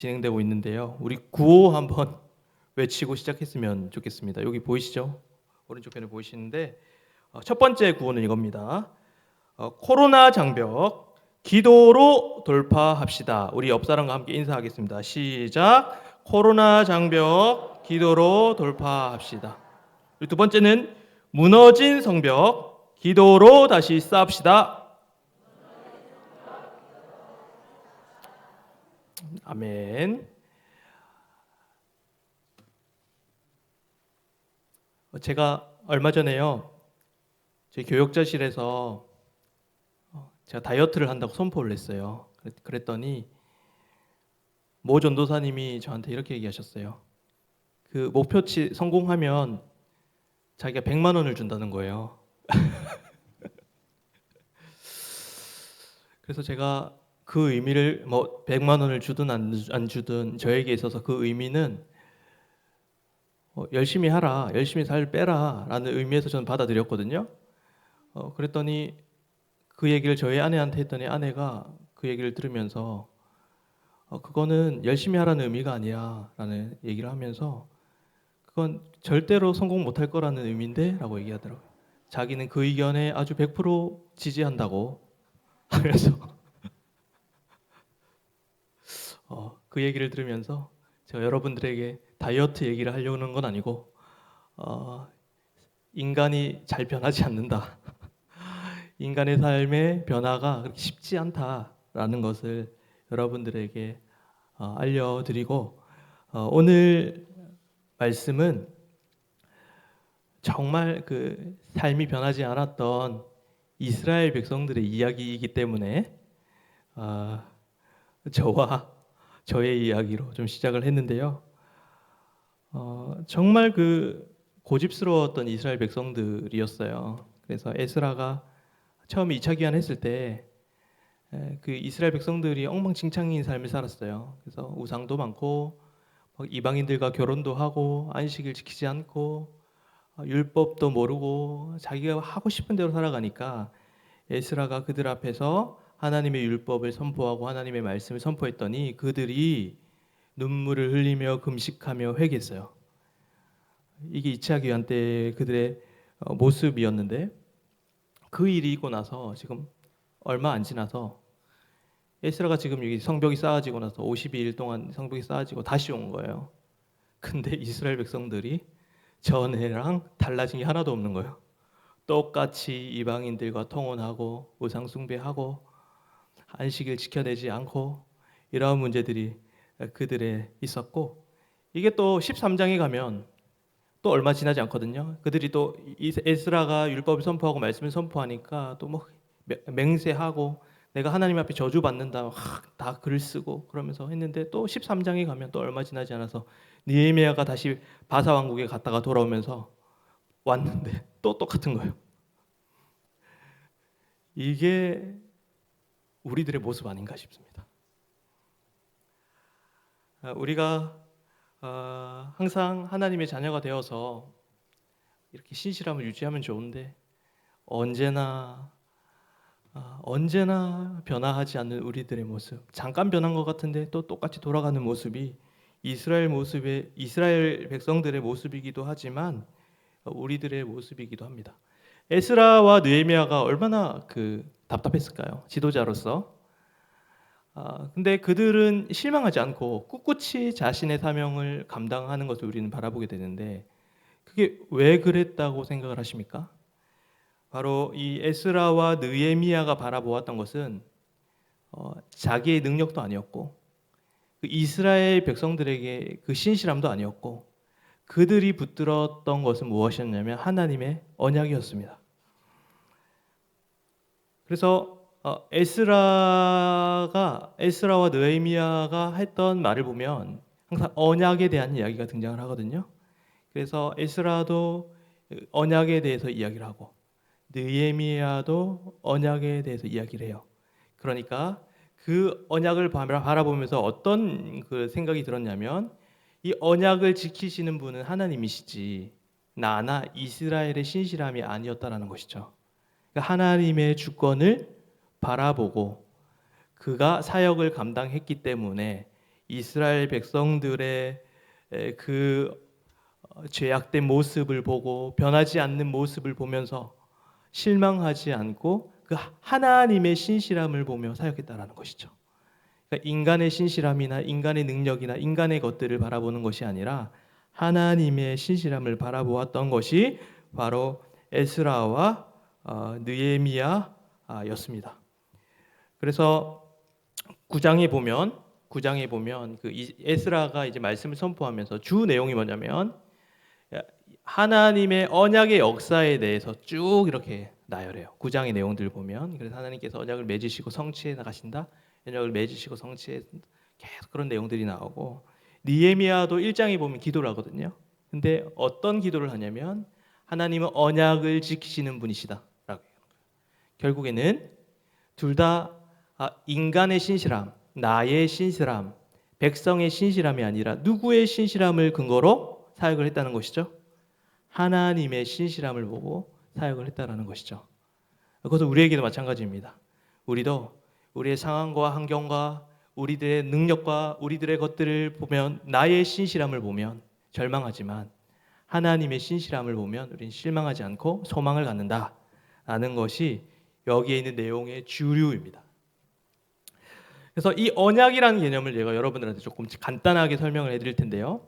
진행되고 있는데요. 우리 구호 한번 외치고 시작했으면 좋겠습니다. 여기 보이시죠? 오른쪽 편에 보이시는데 첫 번째 구호는 이겁니다. 코로나 장벽 기도로 돌파합시다. 우리 옆 사람과 함께 인사하겠습니다. 시작. 코로나 장벽 기도로 돌파합시다. 두 번째는 무너진 성벽 기도로 다시 쌓읍시다. 아멘. 제가 얼마 전에요, 저희 교역자실에서 제가 다이어트를 한다고 선포를 했어요. 그랬더니 모 전도사님이 저한테 이렇게 얘기하셨어요. 그 목표치 성공하면 자기가 100만 원을 준다는 거예요. 그래서 제가 그 의미를 100만 원을 주든 안 주든 저에게 있어서 그 의미는 열심히 하라, 열심히 살 빼라 라는 의미에서 저는 받아들였거든요. 그랬더니 그 얘기를 저희 아내한테 했더니 아내가 그 얘기를 들으면서 그거는 열심히 하라는 의미가 아니야 라는 얘기를 하면서 그건 절대로 성공 못할 거라는 의미인데 라고 얘기하더라고요. 자기는 그 의견에 아주 100% 지지한다고 하면서 그 얘기를 들으면서 제가 여러분들에게 다이어트 얘기를 하려는 건 아니고 인간이 잘 변하지 않는다. 인간의 삶의 변화가 그렇게 쉽지 않다라는 것을 여러분들에게 알려드리고 오늘 말씀은 정말 그 삶이 변하지 않았던 이스라엘 백성들의 이야기이기 때문에 저와 저의 이야기로 좀 시작을 했는데요. 정말 그 고집스러웠던 이스라엘 백성들이었어요. 그래서 에스라가 처음 2차 귀환했을 때 그 이스라엘 백성들이 엉망진창인 삶을 살았어요. 그래서 우상도 많고 이방인들과 결혼도 하고 안식일 지키지 않고 율법도 모르고 자기가 하고 싶은 대로 살아가니까 에스라가 그들 앞에서 하나님의 율법을 선포하고 하나님의 말씀을 선포했더니 그들이 눈물을 흘리며 금식하며 회개했어요. 이게 2차 귀환 때 그들의 모습이었는데 그 일이 있고 나서 지금 얼마 안 지나서 에스라가 지금 여기 성벽이 쌓아지고 나서 52일 동안 성벽이 쌓아지고 다시 온 거예요. 근데 이스라엘 백성들이 전에랑 달라진 게 하나도 없는 거예요. 똑같이 이방인들과 통혼하고 우상 숭배하고 안식일 지켜내지 않고 이러한 문제들이 그들에 있었고 이게 또 13장에 가면 또 얼마 지나지 않거든요. 그들이 또 에스라가 율법을 선포하고 말씀을 선포하니까 또 뭐 맹세하고 내가 하나님 앞에 저주받는다 다 글 쓰고 그러면서 했는데 또 13장에 가면 또 얼마 지나지 않아서 느헤미야가 다시 바사 왕국에 갔다가 돌아오면서 왔는데 또 똑같은 거예요. 이게 우리들의 모습 아닌가 싶습니다. 우리가 항상 하나님의 자녀가 되어서 이렇게 신실함을 유지하면 좋은데 언제나 변화하지 않는 우리들의 모습, 잠깐 변한 것 같은데 또 똑같이 돌아가는 모습이 이스라엘 백성들의 모습이기도 하지만 우리들의 모습이기도 합니다. 에스라와 느헤미야가 얼마나 답답했을까요? 지도자로서. 근데 그들은 실망하지 않고 꿋꿋이 자신의 사명을 감당하는 것을 우리는 바라보게 되는데 그게 왜 그랬다고 생각을 하십니까? 바로 이 에스라와 느헤미야가 바라보았던 것은 자기의 능력도 아니었고 그 이스라엘 백성들에게 그 신실함도 아니었고 그들이 붙들었던 것은 무엇이었냐면 하나님의 언약이었습니다. 그래서 에스라와 느헤미야가 했던 말을 보면 항상 언약에 대한 이야기가 등장을 하거든요. 그래서 에스라도 언약에 대해서 이야기를 하고 느헤미야도 언약에 대해서 이야기를 해요. 그러니까 그 언약을 바라보면서 어떤 그 생각이 들었냐면 이 언약을 지키시는 분은 하나님이시지 나나 이스라엘의 신실함이 아니었다라는 것이죠. 그러니까 하나님의 주권을 바라보고 그가 사역을 감당했기 때문에 이스라엘 백성들의 그 죄악된 모습을 보고 변하지 않는 모습을 보면서 실망하지 않고 그 하나님의 신실함을 보며 사역했다라는 것이죠. 그러니까 인간의 신실함이나 인간의 능력이나 인간의 것들을 바라보는 것이 아니라 하나님의 신실함을 바라보았던 것이 바로 에스라와 느헤미야였습니다. 그래서 9장에 보면 그 에스라가 이제 말씀을 선포하면서 주 내용이 뭐냐면 하나님의 언약의 역사에 대해서 쭉 이렇게 나열해요. 9장의 내용들을 보면 그래서 하나님께서 언약을 맺으시고 성취해 나가신다. 언약을 맺으시고 성취해 계속 그런 내용들이 나오고 느헤미야도 1장에 보면 기도를 하거든요. 근데 어떤 기도를 하냐면 하나님은 언약을 지키시는 분이시다라고 해요. 결국에는 둘 다 인간의 신실함, 나의 신실함, 백성의 신실함이 아니라 누구의 신실함을 근거로 사역을 했다는 것이죠. 하나님의 신실함을 보고 사역을 했다라는 것이죠. 그것은 우리에게도 마찬가지입니다. 우리도 우리의 상황과 환경과 우리들의 능력과 우리들의 것들을 보면 나의 신실함을 보면 절망하지만 하나님의 신실함을 보면 우리는 실망하지 않고 소망을 갖는다라는 것이 여기에 있는 내용의 주류입니다. 그래서 이 언약이라는 개념을 제가 여러분들한테 조금 간단하게 설명을 해드릴 텐데요.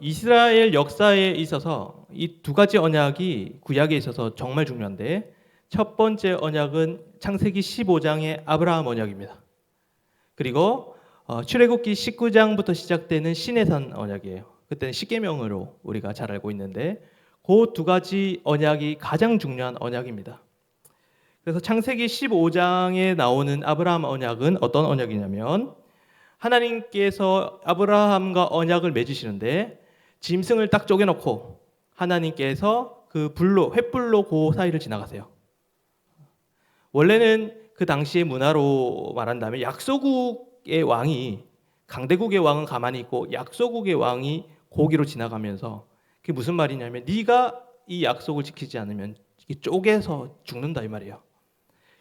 이스라엘 역사에 있어서 이 두 가지 언약이 구약에 있어서 정말 중요한데 첫 번째 언약은 창세기 15장의 아브라함 언약입니다. 그리고 출애굽기 19장부터 시작되는 시내산 언약이에요. 그때는 십계명으로 우리가 잘 알고 있는데 그 두 가지 언약이 가장 중요한 언약입니다. 그래서 창세기 15장에 나오는 아브라함 언약은 어떤 언약이냐면 하나님께서 아브라함과 언약을 맺으시는데 짐승을 딱 쪼개놓고 하나님께서 그 불로 횃불로 그 사이를 지나가세요. 원래는 그 당시의 문화로 말한다면 약소국의 왕이 강대국의 왕은 가만히 있고 약소국의 왕이 거기로 지나가면서 그게 무슨 말이냐면 네가 이 약속을 지키지 않으면 쪼개서 죽는다 이 말이에요.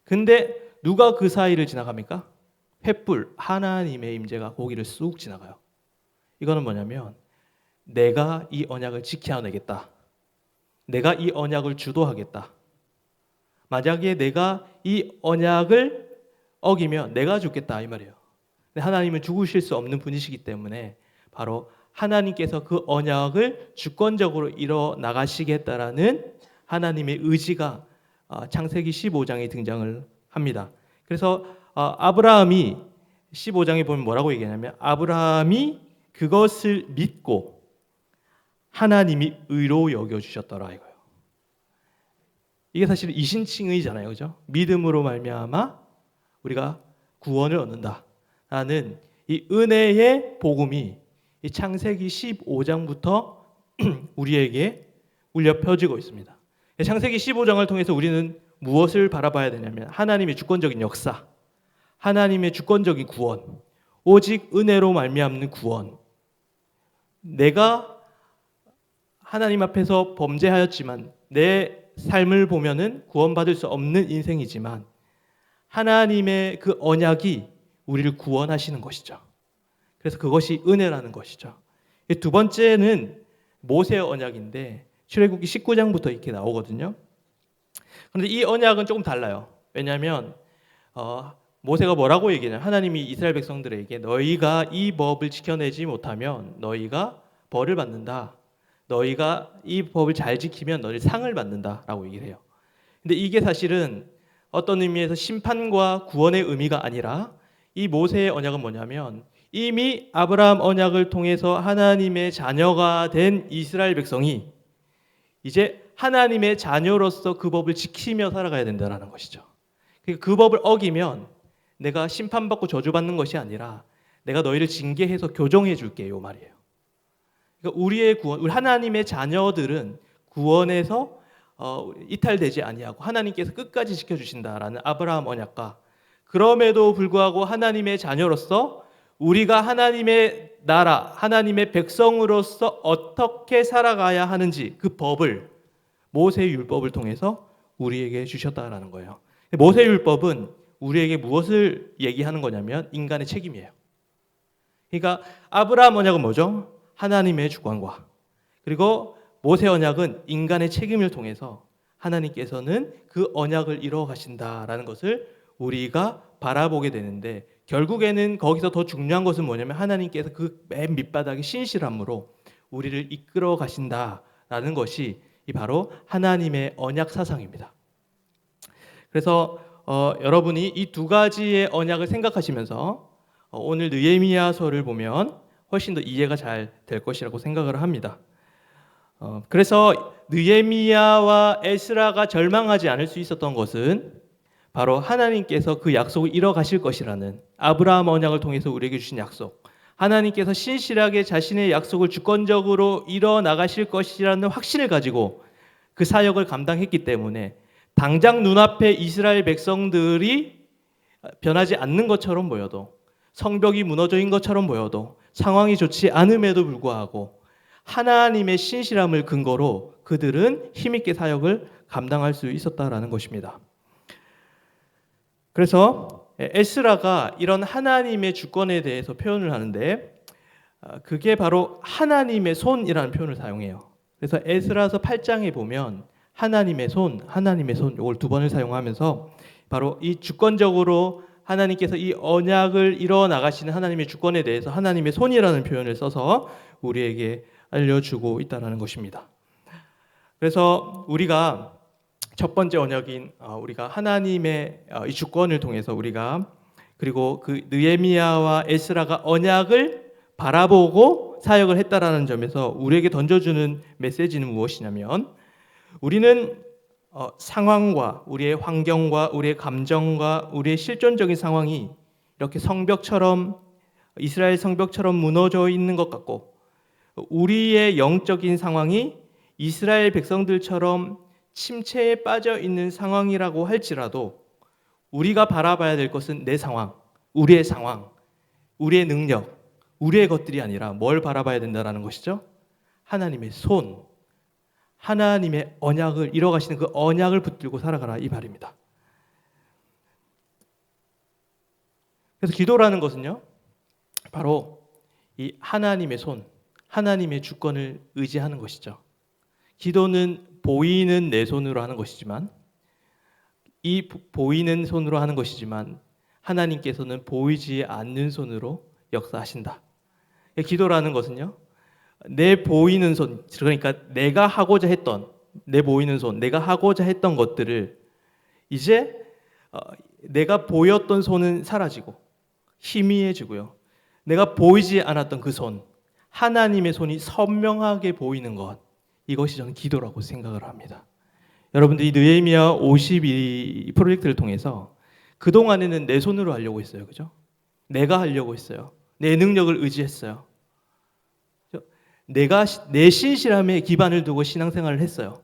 근데 누가 그 사이를 지나갑니까? 횃불 하나님의 임재가 거기를 쑥 지나가요. 이거는 뭐냐면 내가 이 언약을 지켜내겠다. 내가 이 언약을 주도하겠다. 만약에 내가 이 언약을 어기면 내가 죽겠다 이 말이에요. 근데 하나님은 죽으실 수 없는 분이시기 때문에 바로 하나님께서 그 언약을 주권적으로 이뤄 나가시겠다라는 하나님의 의지가 창세기 15장에 등장을 합니다. 그래서 아브라함이 15장에 보면 뭐라고 얘기하냐면 아브라함이 그것을 믿고 하나님이 의로 여겨주셨더라 이거예요. 이게 사실 이신칭의잖아요, 그죠? 믿음으로 말미암아 우리가 구원을 얻는다라는 이 은혜의 복음이 이 창세기 15장부터 우리에게 울려 펴지고 있습니다. 창세기 15장을 통해서 우리는 무엇을 바라봐야 되냐면 하나님의 주권적인 역사, 하나님의 주권적인 구원, 오직 은혜로 말미암는 구원. 내가 하나님 앞에서 범죄하였지만 내 삶을 보면은 구원받을 수 없는 인생이지만 하나님의 그 언약이 우리를 구원하시는 것이죠. 그래서 그것이 은혜라는 것이죠. 두 번째는 모세의 언약인데 출애굽기 19장부터 이렇게 나오거든요. 그런데 이 언약은 조금 달라요. 왜냐하면 모세가 뭐라고 얘기하냐? 하나님이 이스라엘 백성들에게 너희가 이 법을 지켜내지 못하면 너희가 벌을 받는다. 너희가 이 법을 잘 지키면 너희 상을 받는다라고 얘기를 해요. 근데 이게 사실은 어떤 의미에서 심판과 구원의 의미가 아니라 이 모세의 언약은 뭐냐면 이미 아브라함 언약을 통해서 하나님의 자녀가 된 이스라엘 백성이 이제 하나님의 자녀로서 그 법을 지키며 살아가야 된다는 것이죠. 그 법을 어기면 내가 심판받고 저주받는 것이 아니라 내가 너희를 징계해서 교정해 줄게 요 말이에요. 그러니까 우리의 구원, 우리 하나님의 자녀들은 구원에서 이탈되지 아니하고 하나님께서 끝까지 지켜주신다라는 아브라함 언약과 그럼에도 불구하고 하나님의 자녀로서 우리가 하나님의 나라, 하나님의 백성으로서 어떻게 살아가야 하는지 그 법을 모세의 율법을 통해서 우리에게 주셨다라는 거예요. 모세의 율법은 우리에게 무엇을 얘기하는 거냐면 인간의 책임이에요. 그러니까 아브라함 언약은 뭐죠? 하나님의 주권과, 그리고 모세 언약은 인간의 책임을 통해서 하나님께서는 그 언약을 이루어 가신다라는 것을 우리가 바라보게 되는데, 결국에는 거기서 더 중요한 것은 뭐냐면 하나님께서 그 맨 밑바닥의 신실함으로 우리를 이끌어 가신다라는 것이 이 바로 하나님의 언약 사상입니다. 그래서 여러분이 이 두 가지의 언약을 생각하시면서 오늘 느헤미야서를 보면 훨씬 더 이해가 잘 될 것이라고 생각을 합니다. 그래서 느헤미야와 에스라가 절망하지 않을 수 있었던 것은 바로 하나님께서 그 약속을 이뤄 가실 것이라는 아브라함 언약을 통해서 우리에게 주신 약속, 하나님께서 신실하게 자신의 약속을 주권적으로 이뤄 나가실 것이라는 확신을 가지고 그 사역을 감당했기 때문에 당장 눈앞에 이스라엘 백성들이 변하지 않는 것처럼 보여도, 성벽이 무너져 있는 것처럼 보여도, 상황이 좋지 않음에도 불구하고 하나님의 신실함을 근거로 그들은 힘있게 사역을 감당할 수 있었다라는 것입니다. 그래서 에스라가 이런 하나님의 주권에 대해서 표현을 하는데, 그게 바로 하나님의 손이라는 표현을 사용해요. 그래서 에스라서 8장에 보면 하나님의 손, 하나님의 손, 이걸 두 번을 사용하면서 바로 이 주권적으로 하나님께서 이 언약을 이뤄 나가시는 하나님의 주권에 대해서 하나님의 손이라는 표현을 써서 우리에게 알려주고 있다는 것입니다. 그래서 우리가 첫 번째 언약인 우리가 하나님의 이 주권을 통해서 우리가, 그리고 그 느헤미야와 에스라가 언약을 바라보고 사역을 했다라는 점에서 우리에게 던져주는 메시지는 무엇이냐면, 우리는 상황과 우리의 환경과 우리의 감정과 우리의 실존적인 상황이 이렇게 성벽처럼, 이스라엘 성벽처럼 무너져 있는 것 같고, 우리의 영적인 상황이 이스라엘 백성들처럼 침체에 빠져 있는 상황이라고 할지라도 우리가 바라봐야 될 것은 내 상황, 우리의 능력, 우리의 것들이 아니라 뭘 바라봐야 된다는 것이죠? 하나님의 손, 하나님의 언약을 이뤄가시는 그 언약을 붙들고 살아가라, 이 말입니다. 그래서 기도라는 것은요, 바로 이 하나님의 손, 하나님의 주권을 의지하는 것이죠. 기도는 보이는 내 손으로 하는 것이지만, 이 보이는 손으로 하는 것이지만 하나님께서는 보이지 않는 손으로 역사하신다. 기도라는 것은요, 내 보이는 손, 그러니까 내가 하고자 했던, 내 보이는 손, 내가 하고자 했던 것들을 이제 내가 보였던 손은 사라지고 희미해지고요, 내가 보이지 않았던 그 손, 하나님의 손이 선명하게 보이는 것, 이것이 저는 기도라고 생각을 합니다. 여러분들이 느헤미야 52 프로젝트를 통해서 그동안에는 내 손으로 하려고 했어요. 그죠? 내가 하려고 했어요. 내 능력을 의지했어요. 내가 내 신실함에 기반을 두고 신앙생활을 했어요.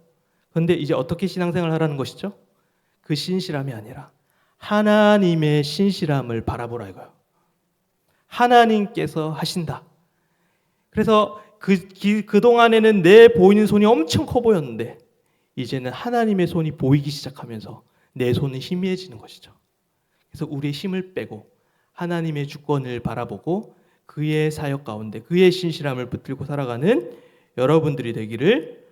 그런데 이제 어떻게 신앙생활을 하라는 것이죠? 그 신실함이 아니라 하나님의 신실함을 바라보라 이거예요. 하나님께서 하신다. 그래서 그동안에는 내 보이는 손이 엄청 커 보였는데 이제는 하나님의 손이 보이기 시작하면서 내 손은 희미해지는 것이죠. 그래서 우리의 힘을 빼고 하나님의 주권을 바라보고 그의 사역 가운데 그의 신실함을 붙들고 살아가는 여러분들이 되기를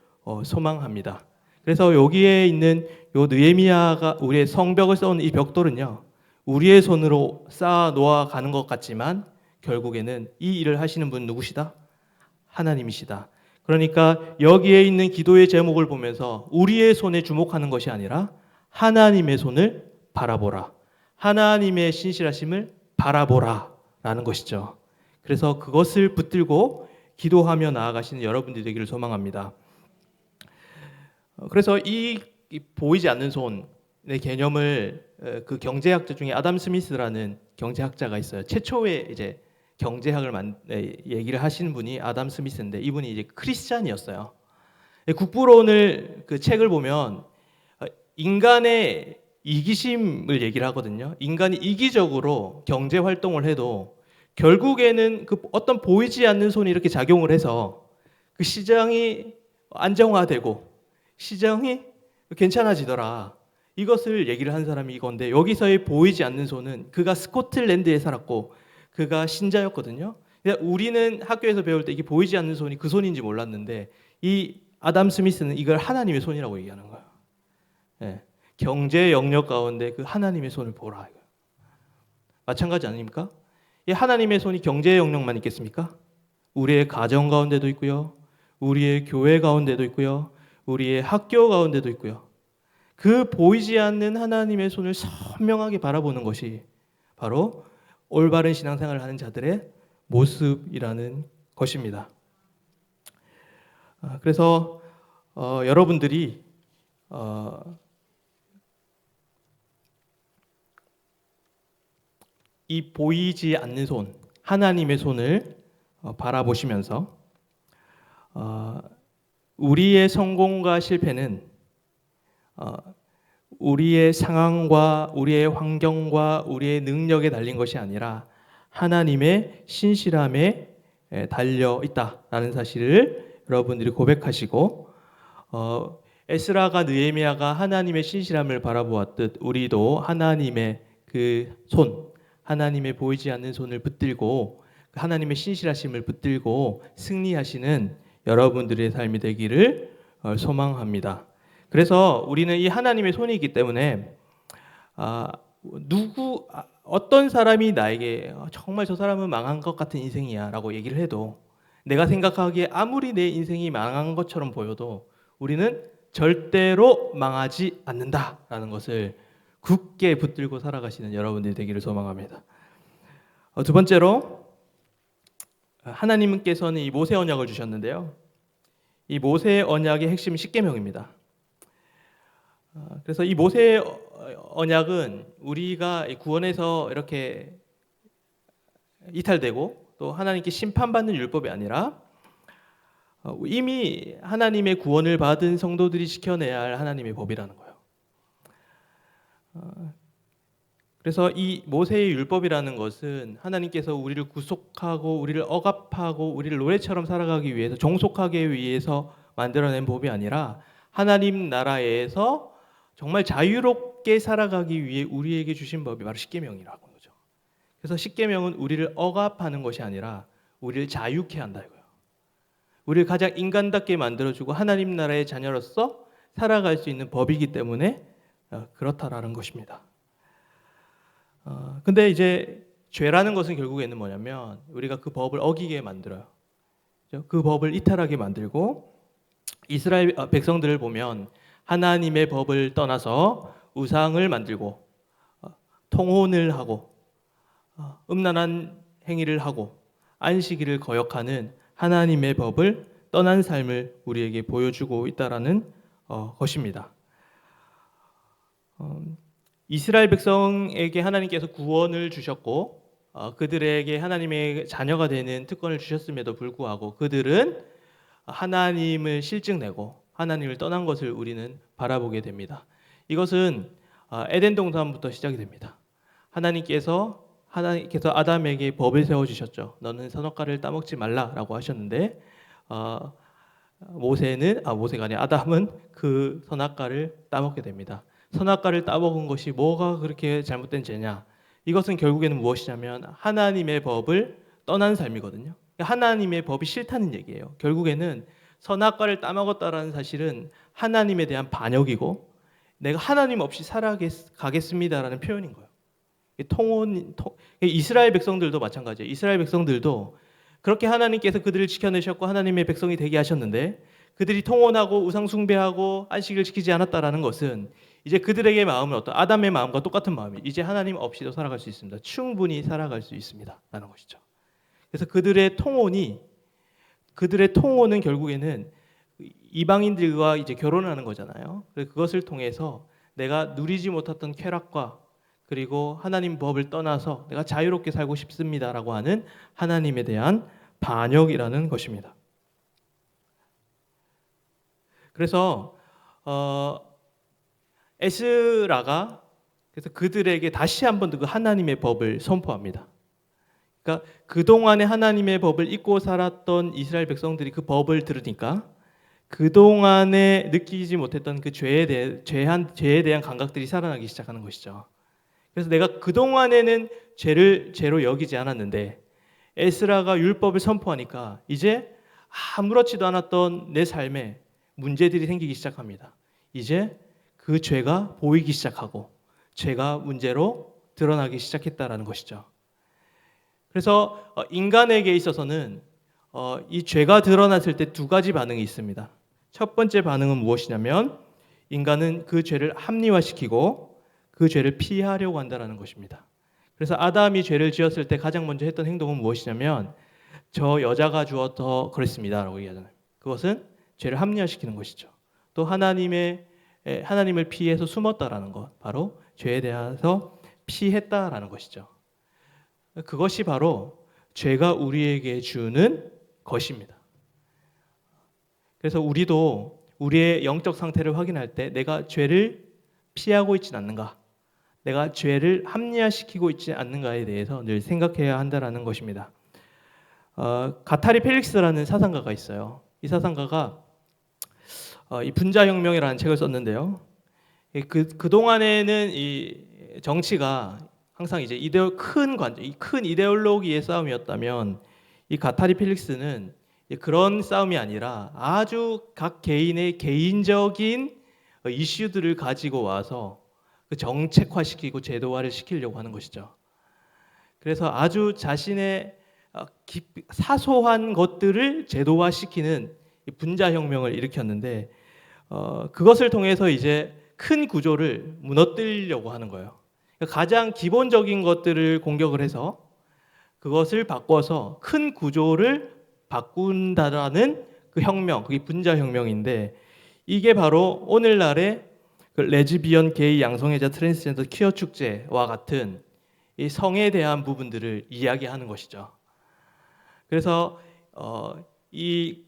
소망합니다. 그래서 여기에 있는 요 느헤미야가 우리의 성벽을 쌓은 이 벽돌은요, 우리의 손으로 쌓아 놓아 가는 것 같지만 결국에는 이 일을 하시는 분은 누구시다? 하나님이시다. 그러니까 여기에 있는 기도의 제목을 보면서 우리의 손에 주목하는 것이 아니라 하나님의 손을 바라보라, 하나님의 신실하심을 바라보라 라는 것이죠. 그래서 그것을 붙들고 기도하며 나아가시는 여러분들이 되기를 소망합니다. 그래서 이 보이지 않는 손의 개념을 그 경제학자 중에 아담 스미스라는 경제학자가 있어요. 최초의 이제 경제학을 얘기를 하시는 분이 아담 스미스인데, 이분이 이제 크리스찬이었어요. 국부론을 그 책을 보면 인간의 이기심을 얘기를 하거든요. 인간이 이기적으로 경제 활동을 해도 결국에는 그 어떤 보이지 않는 손이 이렇게 작용을 해서 그 시장이 안정화되고 시장이 괜찮아지더라. 이것을 얘기를 한 사람이 이건데, 여기서의 보이지 않는 손은 그가 스코틀랜드에 살았고 그가 신자였거든요. 우리는 학교에서 배울 때 이게 보이지 않는 손이 그 손인지 몰랐는데 이 아담 스미스는 이걸 하나님의 손이라고 얘기하는 거예요. 예. 경제 영역 가운데 그 하나님의 손을 보라. 마찬가지 아닙니까? 이 하나님의 손이 경제 영역만 있겠습니까? 우리의 가정 가운데도 있고요. 우리의 교회 가운데도 있고요. 우리의 학교 가운데도 있고요. 그 보이지 않는 하나님의 손을 선명하게 바라보는 것이 바로 올바른 신앙생활을 하는 자들의 모습이라는 것입니다. 그래서 여러분들이 이 보이지 않는 손, 하나님의 손을 바라보시면서 우리의 성공과 실패는 우리의 상황과 우리의 환경과 우리의 능력에 달린 것이 아니라 하나님의 신실함에 달려 있다라는 사실을 여러분들이 고백하시고 에스라가 느헤미야가 하나님의 신실함을 바라보았듯 우리도 하나님의 그 손, 하나님의 보이지 않는 손을 붙들고 하나님의 신실하심을 붙들고 승리하시는 여러분들의 삶이 되기를 소망합니다. 그래서 우리는 이 하나님의 손이기 때문에 어떤 사람이 나에게 정말 저 사람은 망한 것 같은 인생이야 라고 얘기를 해도 내가 생각하기에 아무리 내 인생이 망한 것처럼 보여도 우리는 절대로 망하지 않는다라는 것을 굳게 붙들고 살아가시는 여러분들이 되기를 소망합니다. 두 번째로 하나님께서는 이 모세 언약을 주셨는데요. 이 모세 언약의 핵심은 십계명입니다. 그래서 이 모세 언약은 우리가 구원에서 이렇게 이탈되고 또 하나님께 심판받는 율법이 아니라 이미 하나님의 구원을 받은 성도들이 지켜내야 할 하나님의 법이라는 거예요. 그래서 이 모세의 율법이라는 것은 하나님께서 우리를 구속하고 우리를 억압하고 우리를 노예처럼 살아가기 위해서 종속하기 위해서 만들어낸 법이 아니라 하나님 나라에서 정말 자유롭게 살아가기 위해 우리에게 주신 법이 바로 십계명이라고 하죠. 그래서 십계명은 우리를 억압하는 것이 아니라 우리를 자유케 한다 이거예요. 우리를 가장 인간답게 만들어주고 하나님 나라의 자녀로서 살아갈 수 있는 법이기 때문에 그렇다라는 것입니다. 근데 이제 죄라는 것은 결국에는 뭐냐면 우리가 그 법을 어기게 만들어요. 그 법을 이탈하게 만들고 이스라엘 백성들을 보면 하나님의 법을 떠나서 우상을 만들고 통혼을 하고 음란한 행위를 하고 안식일을 거역하는 하나님의 법을 떠난 삶을 우리에게 보여주고 있다라는 것입니다. 이스라엘 백성에게 하나님께서 구원을 주셨고 그들에게 하나님의 자녀가 되는 특권을 주셨음에도 불구하고 그들은 하나님을 실증내고 하나님을 떠난 것을 우리는 바라보게 됩니다. 이것은 에덴 동산부터 시작이 됩니다. 하나님께서 아담에게 법을 세워주셨죠. 너는 선악과를 따먹지 말라라고 하셨는데 모세가 아니라 아담은 그 선악과를 따먹게 됩니다. 선악과를 따먹은 것이 뭐가 그렇게 잘못된 죄냐? 이것은 결국에는 무엇이냐면 하나님의 법을 떠난 삶이거든요. 하나님의 법이 싫다는 얘기예요. 결국에는 선악과를 따먹었다라는 사실은 하나님에 대한 반역이고 내가 하나님 없이 살아가겠습니다라는 표현인 거예요. 이스라엘 백성들도 마찬가지예요. 이스라엘 백성들도 그렇게 하나님께서 그들을 지켜내셨고 하나님의 백성이 되게 하셨는데 그들이 통혼하고 우상 숭배하고 안식일을 지키지 않았다라는 것은 이제 그들에게 마음은 아담의 마음과 똑같은 마음이 이제 하나님 없이도 살아갈 수 있습니다. 충분히 살아갈 수 있습니다라는 것이죠. 그래서 그들의 통혼은 결국에는 이방인들과 이제 결혼하는 거잖아요. 그것을 통해서 내가 누리지 못했던 쾌락과 그리고 하나님 법을 떠나서 내가 자유롭게 살고 싶습니다라고 하는 하나님에 대한 반역이라는 것입니다. 그래서 에스라가 그래서 그들에게 다시 한번 그 하나님의 법을 선포합니다. 그러니까 그동안에 하나님의 법을 잊고 살았던 이스라엘 백성들이 그 법을 들으니까 그동안에 느끼지 못했던 그 죄에 대한 감각들이 살아나기 시작하는 것이죠. 그래서 내가 그동안에는 죄로 여기지 않았는데 에스라가 율법을 선포하니까 이제 아무렇지도 않았던 내 삶에 문제들이 생기기 시작합니다. 이제 그 죄가 보이기 시작하고 죄가 문제로 드러나기 시작했다라는 것이죠. 그래서 인간에게 있어서는 이 죄가 드러났을 때 두 가지 반응이 있습니다. 첫 번째 반응은 무엇이냐면 인간은 그 죄를 합리화시키고 그 죄를 피하려고 한다는 것입니다. 그래서 아담이 죄를 지었을 때 가장 먼저 했던 행동은 무엇이냐면 저 여자가 주어서 그랬습니다 라고 얘기하잖아요. 그것은 죄를 합리화시키는 것이죠. 또 하나님을 피해서 숨었다라는 것, 바로 죄에 대해서 피했다라는 것이죠. 그것이 바로 죄가 우리에게 주는 것입니다. 그래서 우리도 우리의 영적 상태를 확인할 때 내가 죄를 피하고 있지는 않는가, 내가 죄를 합리화시키고 있지 않는가에 대해서 늘 생각해야 한다는 것입니다. 가타리 펠릭스라는 사상가가 있어요. 이 사상가가 이 분자혁명이라는 책을 썼는데요. 그 동안에는 이 정치가 항상 이제 큰 이데올로기의 싸움이었다면 이 가타리 펠릭스는 그런 싸움이 아니라 아주 각 개인의 개인적인 이슈들을 가지고 와서 그 정책화시키고 제도화를 시키려고 하는 것이죠. 그래서 아주 자신의 사소한 것들을 제도화시키는 분자혁명을 일으켰는데 그것을 통해서 이제 큰 구조를 무너뜨리려고 하는 거예요. 그러니까 가장 기본적인 것들을 공격을 해서 그것을 바꿔서 큰 구조를 바꾼다라는 그 혁명, 그게 분자혁명인데 이게 바로 오늘날의 그 레즈비언, 게이, 양성애자, 트랜스젠더, 퀴어 축제와 같은 이 성에 대한 부분들을 이야기하는 것이죠. 그래서 이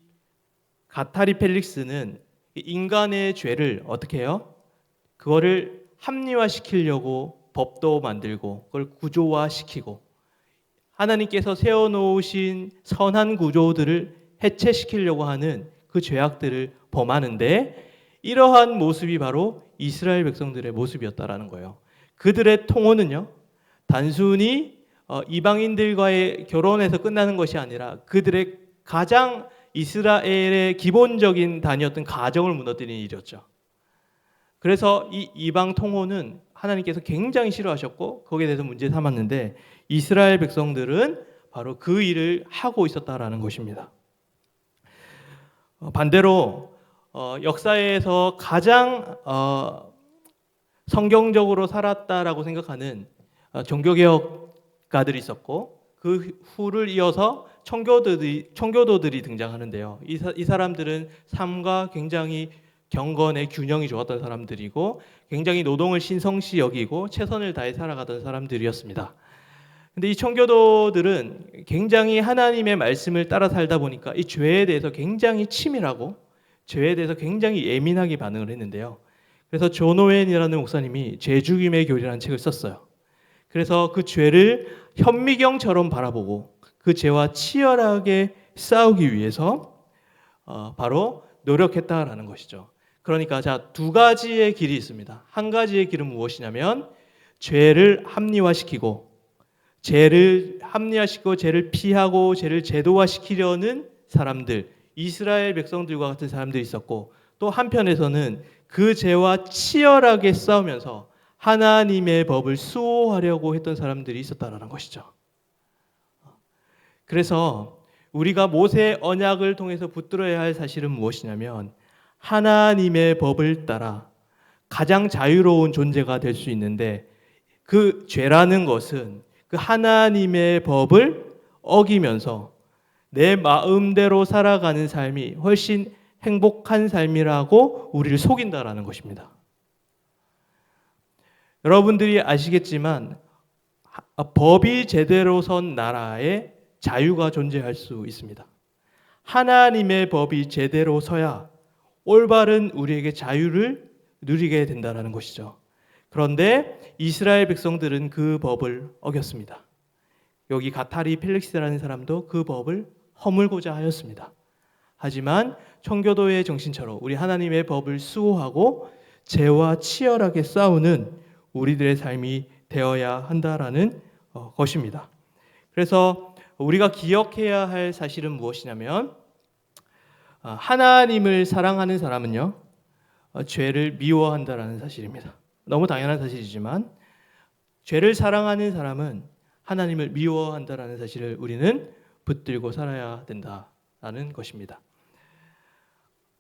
가타리 펠릭스는 인간의 죄를 어떻게 해요? 그거를 합리화시키려고 법도 만들고 그걸 구조화시키고 하나님께서 세워놓으신 선한 구조들을 해체시키려고 하는 그 죄악들을 범하는데 이러한 모습이 바로 이스라엘 백성들의 모습이었다라는 거예요. 그들의 통혼은요, 단순히 이방인들과의 결혼에서 끝나는 것이 아니라 그들의 가장 이스라엘의 기본적인 단위였던 가정을 무너뜨리는 일이었죠. 그래서 이 이방 통혼은 하나님께서 굉장히 싫어하셨고 거기에 대해서 문제 삼았는데 이스라엘 백성들은 바로 그 일을 하고 있었다라는 것입니다. 반대로 역사에서 가장 성경적으로 살았다라고 생각하는 종교개혁가들이 있었고 그 후를 이어서 청교도들이 등장하는데요. 이 사람들은 삶과 굉장히 경건의 균형이 좋았던 사람들이고 굉장히 노동을 신성시 여기고 최선을 다해 살아가던 사람들이었습니다. 근데 이 청교도들은 굉장히 하나님의 말씀을 따라 살다 보니까 이 죄에 대해서 굉장히 치밀하고 죄에 대해서 굉장히 예민하게 반응을 했는데요. 그래서 존 오웬이라는 목사님이 죄 죽임의 교리라는 책을 썼어요. 그래서 그 죄를 현미경처럼 바라보고 그 죄와 치열하게 싸우기 위해서 바로 노력했다라는 것이죠. 그러니까 두 가지의 길이 있습니다. 한 가지의 길은 무엇이냐면 죄를 합리화시키고 죄를 피하고 죄를 제도화시키려는 사람들, 이스라엘 백성들과 같은 사람들이 있었고 또 한편에서는 그 죄와 치열하게 싸우면서 하나님의 법을 수호하려고 했던 사람들이 있었다는 것이죠. 그래서 우리가 모세 언약을 통해서 붙들어야 할 사실은 무엇이냐면 하나님의 법을 따라 가장 자유로운 존재가 될 수 있는데 그 죄라는 것은 그 하나님의 법을 어기면서 내 마음대로 살아가는 삶이 훨씬 행복한 삶이라고 우리를 속인다라는 것입니다. 여러분들이 아시겠지만 법이 제대로 선 나라에 자유가 존재할 수 있습니다. 하나님의 법이 제대로 서야 올바른 우리에게 자유를 누리게 된다는 것이죠. 그런데 이스라엘 백성들은 그 법을 어겼습니다. 여기 가타리 펠릭스라는 사람도 그 법을 허물고자 하였습니다. 하지만 청교도의 정신처럼 우리 하나님의 법을 수호하고 죄와 치열하게 싸우는 우리들의 삶이 되어야 한다라는 것입니다. 그래서 우리가 기억해야 할 사실은 무엇이냐면 하나님을 사랑하는 사람은요 죄를 미워한다라는 사실입니다. 너무 당연한 사실이지만 죄를 사랑하는 사람은 하나님을 미워한다라는 사실을 우리는 붙들고 살아야 된다라는 것입니다.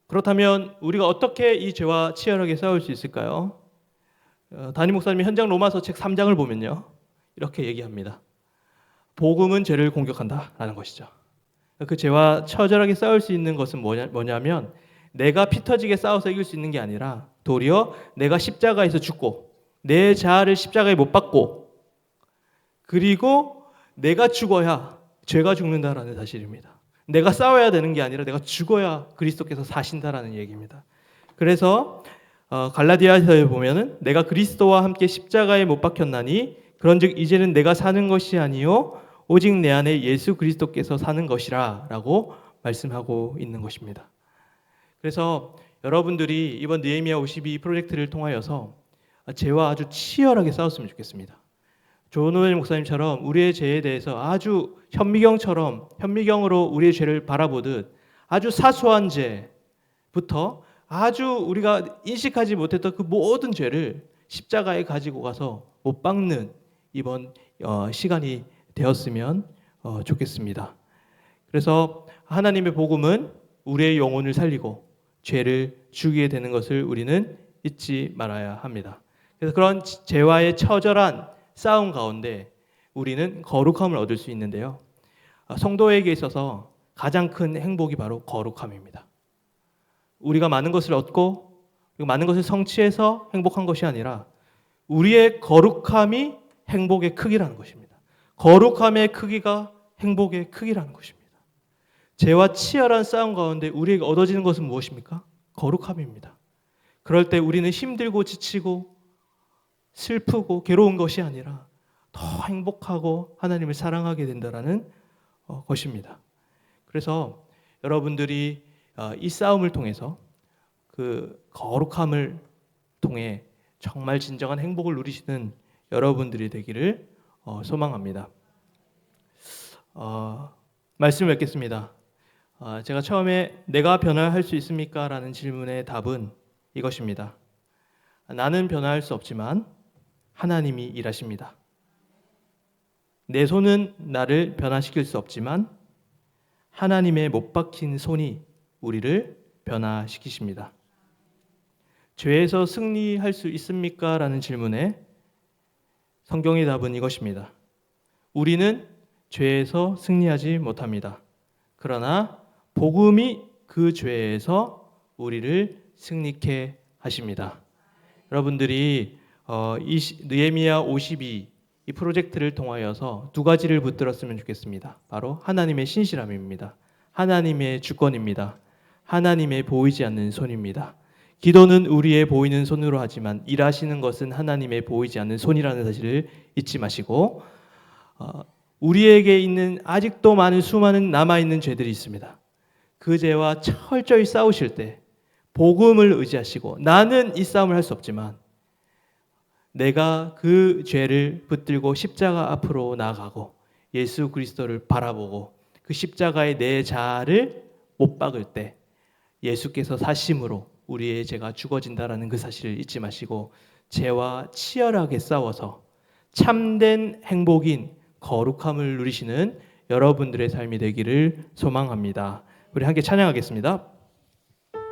그렇다면 우리가 어떻게 이 죄와 치열하게 싸울 수 있을까요? 담임 목사님이 현장 로마서 책 3장을 보면요 이렇게 얘기합니다. 복음은 죄를 공격한다라는 것이죠. 그 죄와 처절하게 싸울 수 있는 것은 뭐냐면 내가 피 터지게 싸워서 이길 수 있는 게 아니라 도리어 내가 십자가에서 죽고 내 자아를 십자가에 못 박고 그리고 내가 죽어야 죄가 죽는다라는 사실입니다. 내가 싸워야 되는 게 아니라 내가 죽어야 그리스도께서 사신다라는 얘기입니다. 그래서 갈라디아서에 보면은 내가 그리스도와 함께 십자가에 못 박혔나니 그런즉 이제는 내가 사는 것이 아니요 오직 내 안에 예수 그리스도께서 사는 것이라 라고 말씀하고 있는 것입니다. 그래서 여러분들이 이번 느헤미야 52 프로젝트를 통하여서 죄와 아주 치열하게 싸웠으면 좋겠습니다. 조노엘 목사님처럼 우리의 죄에 대해서 아주 현미경으로 우리의 죄를 바라보듯 아주 사소한 죄부터 아주 우리가 인식하지 못했던 그 모든 죄를 십자가에 가지고 가서 못 박는 이번 시간이 되었으면 좋겠습니다. 그래서 하나님의 복음은 우리의 영혼을 살리고 죄를 죽이게 되는 것을 우리는 잊지 말아야 합니다. 그래서 그런 죄와의 처절한 싸움 가운데 우리는 거룩함을 얻을 수 있는데요. 성도에게 있어서 가장 큰 행복이 바로 거룩함입니다. 우리가 많은 것을 얻고 많은 것을 성취해서 행복한 것이 아니라 우리의 거룩함이 행복의 크기라는 것입니다. 거룩함의 크기가 행복의 크기라는 것입니다. 죄와 치열한 싸움 가운데 우리에게 얻어지는 것은 무엇입니까? 거룩함입니다. 그럴 때 우리는 힘들고 지치고 슬프고 괴로운 것이 아니라 더 행복하고 하나님을 사랑하게 된다라는 것입니다. 그래서 여러분들이 이 싸움을 통해서 그 거룩함을 통해 정말 진정한 행복을 누리시는 여러분들이 되기를 소망합니다. 말씀을 맺겠습니다. 제가 처음에 내가 변화할 수 있습니까? 라는 질문의 답은 이것입니다. 나는 변화할 수 없지만 하나님이 일하십니다. 내 손은 나를 변화시킬 수 없지만 하나님의 못 박힌 손이 우리를 변화시키십니다. 죄에서 승리할 수 있습니까? 라는 질문에 성경의 답은 이것입니다. 우리는 죄에서 승리하지 못합니다. 그러나 복음이 그 죄에서 우리를 승리케 하십니다. 여러분들이 이 느헤미야 52 이 프로젝트를 통하여서 두 가지를 붙들었으면 좋겠습니다. 바로 하나님의 신실함입니다. 하나님의 주권입니다. 하나님의 보이지 않는 손입니다. 기도는 우리의 보이는 손으로 하지만 일하시는 것은 하나님의 보이지 않는 손이라는 사실을 잊지 마시고 우리에게 있는 아직도 많은 수많은 남아있는 죄들이 있습니다. 그 죄와 철저히 싸우실 때 복음을 의지하시고 나는 이 싸움을 할 수 없지만 내가 그 죄를 붙들고 십자가 앞으로 나아가고 예수 그리스도를 바라보고 그 십자가에 내 자아를 못 박을 때 예수께서 사심으로 우리의 죄가 죽어진다라는 그 사실을 잊지 마시고 죄와 치열하게 싸워서 참된 행복인 거룩함을 누리시는 여러분들의 삶이 되기를 소망합니다. 우리 함께 찬양하겠습니다.